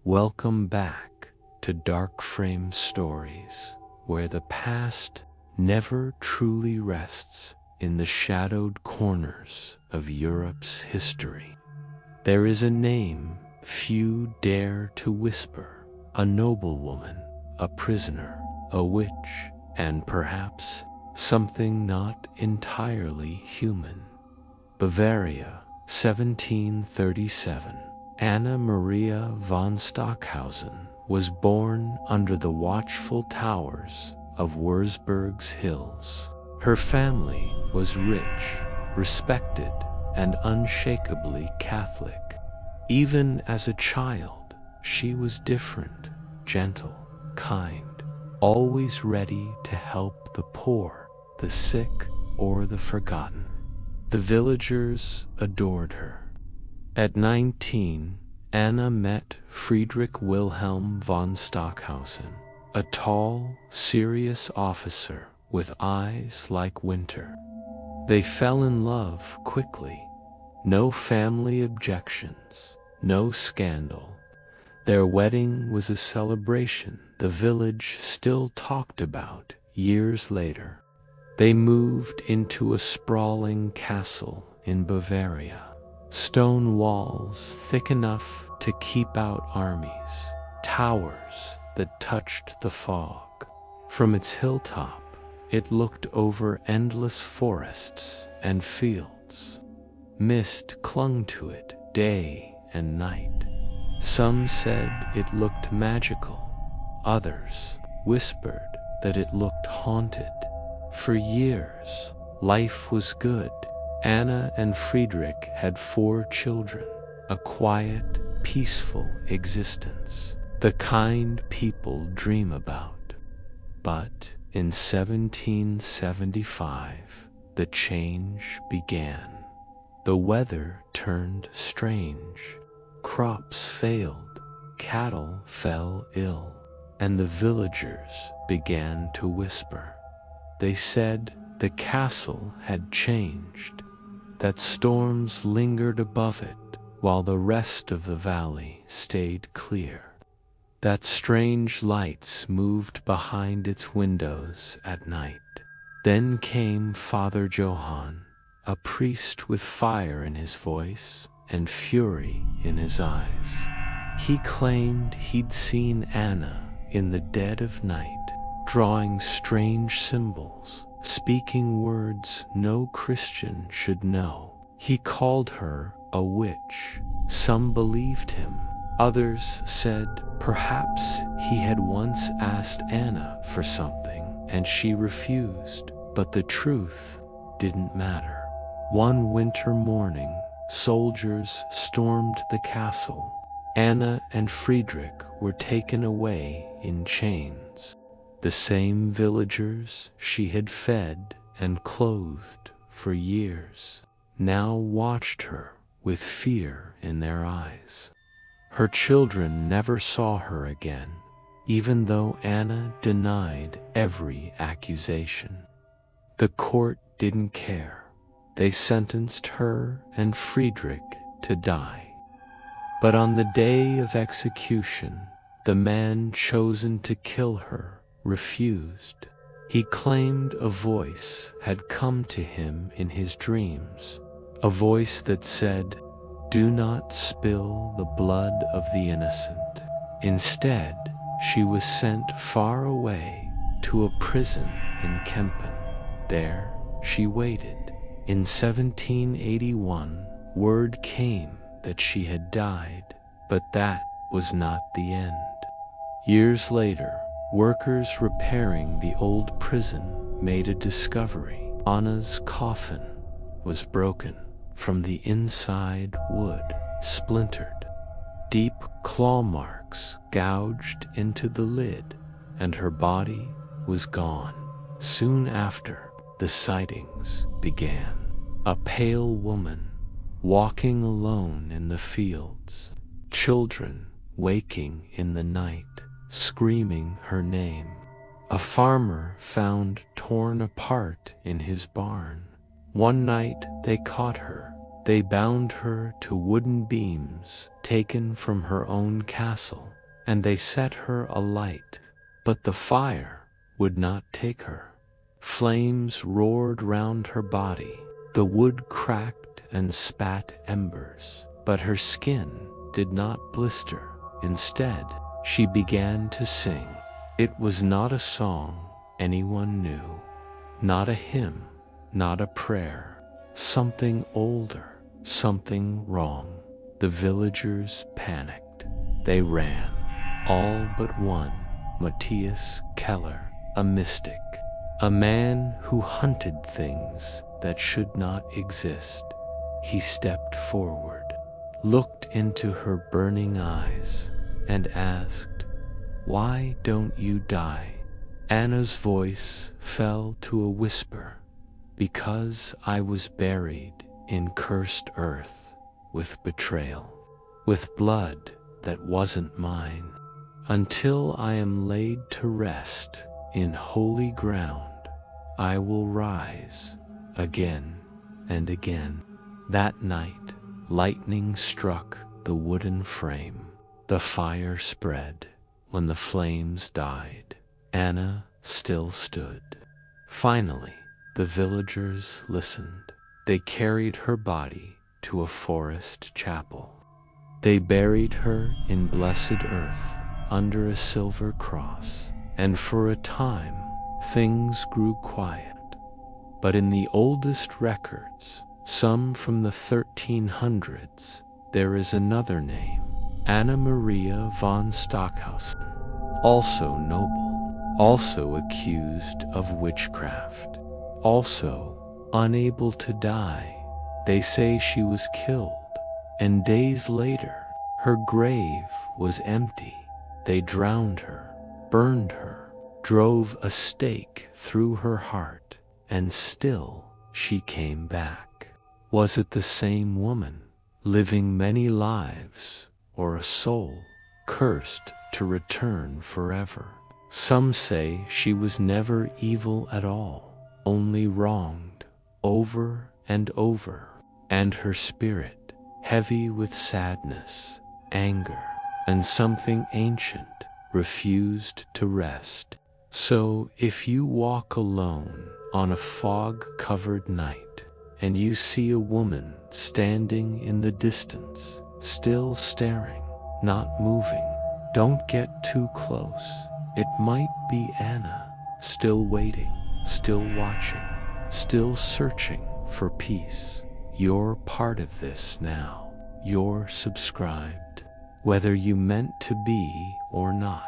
Welcome back to DarkFrame Stories, where the past never truly rests in the shadowed corners of Europe's history. There is a name few dare to whisper, a noblewoman, a prisoner, a witch, and perhaps something not entirely human. Bavaria, 1737. Anna Maria von Stockhousen was born under the watchful towers of Würzburg's hills. Her family was rich, respected, and unshakably Catholic. Even as a child, she was different, gentle, kind, always ready to help the poor, the sick, or the forgotten. The villagers adored her. At 19, Anna met Friedrich Wilhelm von Stockhausen, a tall, serious officer with eyes like winter. They fell in love quickly. No family objections, no scandal. Their wedding was a celebration the village still talked about years later. They moved into a sprawling castle in Bavaria. Stone walls thick enough to keep out armies, towers that touched the fog. From its hilltop, it looked over endless forests and fields. Mist clung to it day and night. Some said it looked magical. Others whispered that it looked haunted. For years, life was good. Anna and Friedrich had 4 children, a quiet, peaceful existence, the kind people dream about. But in 1775, the change began. The weather turned strange. Crops failed, cattle fell ill, and the villagers began to whisper. They said the castle had changed, that storms lingered above it while the rest of the valley stayed clear, that strange lights moved behind its windows at night. Then came Father Johann, a priest with fire in his voice and fury in his eyes. He claimed he'd seen Anna in the dead of night, drawing strange symbols, speaking words no Christian should know. He called her a witch. Some believed him. Others said perhaps he had once asked Anna for something and she refused, but the truth didn't matter. One winter morning, soldiers stormed the castle. Anna and Friedrich were taken away in chains. The same villagers she had fed and clothed for years now watched her with fear in their eyes. Her children never saw her again, even though Anna denied every accusation. The court didn't care. They sentenced her and Friedrich to die. But on the day of execution, the man chosen to kill her refused. He claimed a voice had come to him in his dreams, a voice that said, "Do not spill the blood of the innocent." Instead, she was sent far away to a prison in Kempen. There, she waited. In 1781, word came that she had died, but that was not the end. Years later, workers repairing the old prison made a discovery. Anna's coffin was broken. From the inside, wood splintered. Deep claw marks gouged into the lid, and her body was gone. Soon after, the sightings began. A pale woman walking alone in the fields. Children waking in the night, screaming her name. A farmer found torn apart in his barn. One night they caught her. They bound her to wooden beams taken from her own castle and they set her alight, but the fire would not take her. Flames roared round her body, the wood cracked and spat embers, but her skin did not blister. Instead, she began to sing. It was not a song anyone knew, not a hymn, not a prayer. Something older, something wrong. The villagers panicked. They ran, all but one, Matthias Keller, a mystic, a man who hunted things that should not exist. He stepped forward, looked into her burning eyes, and asked, "Why don't you die?" Anna's voice fell to a whisper. "Because I was buried in cursed earth, with betrayal, with blood that wasn't mine. Until I am laid to rest in holy ground, I will rise again and again." That night, lightning struck the wooden frame. The fire spread. When the flames died, Anna still stood. Finally, the villagers listened. They carried her body to a forest chapel. They buried her in blessed earth under a silver cross, and for a time things grew quiet. But in the oldest records, some from the 1300s, there is another name, Anna Maria von Stockhousen, also noble, also accused of witchcraft, also unable to die. They say she was killed, and days later, her grave was empty. They drowned her, burned her, drove a stake through her heart, and still she came back. Was it the same woman, living many lives, or a soul cursed to return forever? Some say she was never evil at all, only wronged over and over, and her spirit, heavy with sadness, anger, and something ancient, refused to rest. So if you walk alone on a fog-covered night, and you see a woman standing in the distance, still staring, not moving, don't get too close. It might be Anna, still waiting, still watching, still searching for peace. You're part of this now. You're subscribed, whether you meant to be or not.